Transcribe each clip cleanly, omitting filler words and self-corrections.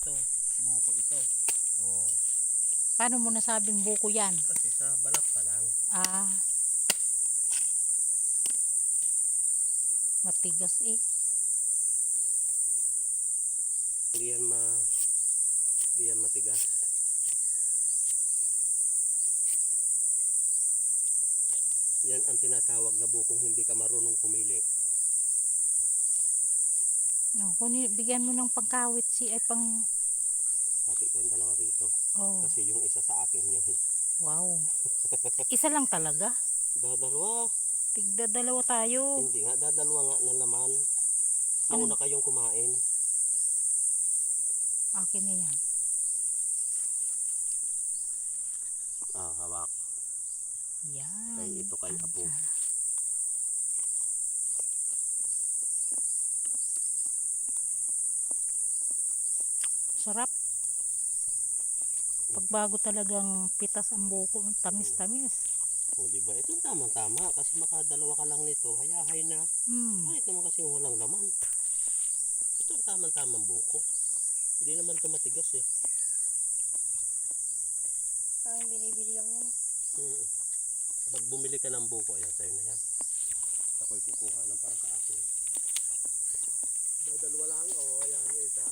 ito. Buko ito. Oh. Paano mo nasabing buko yan? Kasi sa balat pa lang. Ah. Matigas eh. Hindi yan matigas. Yan ang tinatawag na bukong hindi ka marunong pumili. No, bigyan mo ng pangkawit ay pang... Pati ko yung dalawa rito. Oh. Kasi yung isa sa akin yun. Wow. Isa lang talaga? Dadalawa. Tigda dalawa tayo. Hindi nga, dadalawa nga na laman. Mauna kayong kumain. Akin na yan. Hawak. Yan. Kay ito kay Apo. Sarap. Pagbago talagang pitas ang buko, tamis-tamis. O diba, ito tama-tama kasi makadalawa ka lang nito, hayahay na. Kahit naman kasi walang laman. Ito ang tama-tamang buko. Hindi naman ito matigas eh. Kaya binibili lang yan eh. Pag bumili ka ng buko, ayan sa'yo na yan. Ako'y kukuha ng para sa akin. Dalawa lang, ayan yung isa.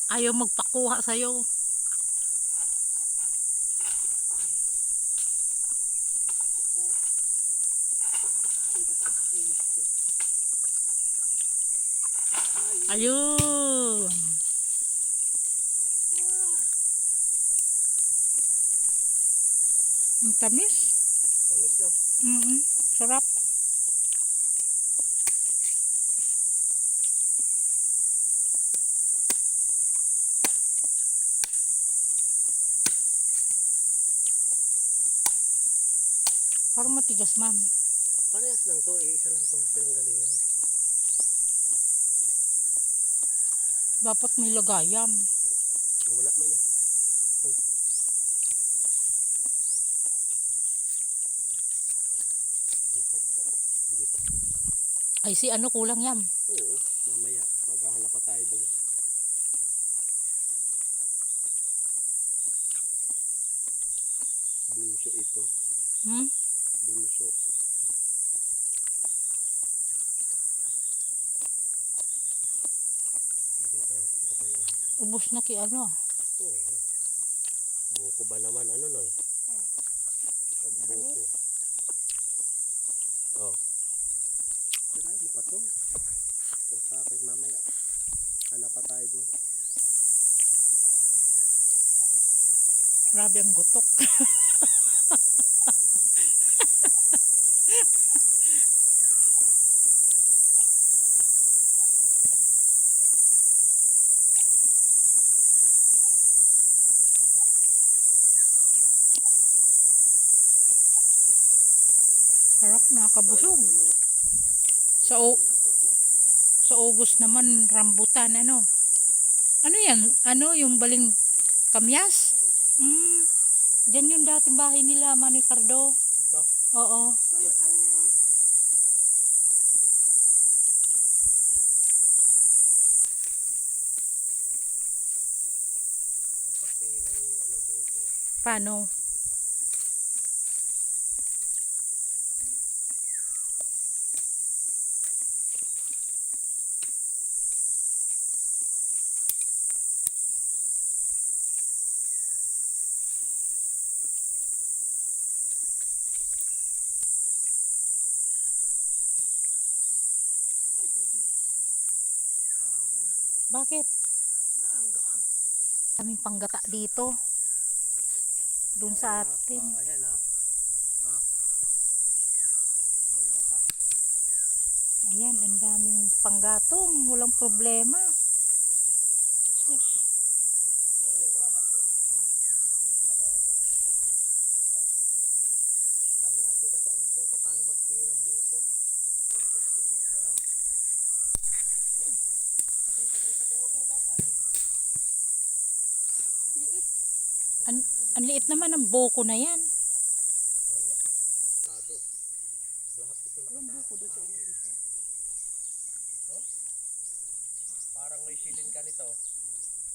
Ayaw magpakuha sa'yo. Ayun. Ang tamis. Tamis na. Sarap. Parang matigas, ma'am. Parehas lang to, isa lang tong pinanggalingan. Dapat may lagayam. Wala man eh. Hindi pa. Ay, si ano kulang yan? Oo, mamaya. Maghahanap pa tayo doon. Bunso ito. Bunso. Ubos na ki ano? Oo. Buko ba naman ano noy? Pag buko. Oh. Tira mo pa to. Ito sa akin mamaya. Hanap pa tayo doon. Grabe ang gutok. Harap, nakabusog. Sa August naman, rambutan, ano? Ano yan? Ano, yung baling kamyas? Diyan yung dating bahay nila, Manny Cardo. Ito? Oo. So, yung kain na lang. Ang pagtingin ng ano buko. Paano? Bakit? Kaming panggata dito. Doon sa atin. Ayan ha. Panggata. Ayan, ang daming panggatong. Walang problema. Sus. Natin kasi alam kung paano magtingin ng buko. Ang liit naman ng buko na yan. Wala. Tado. Lahat ito nakataas. Oh? Parang may silin ka nito.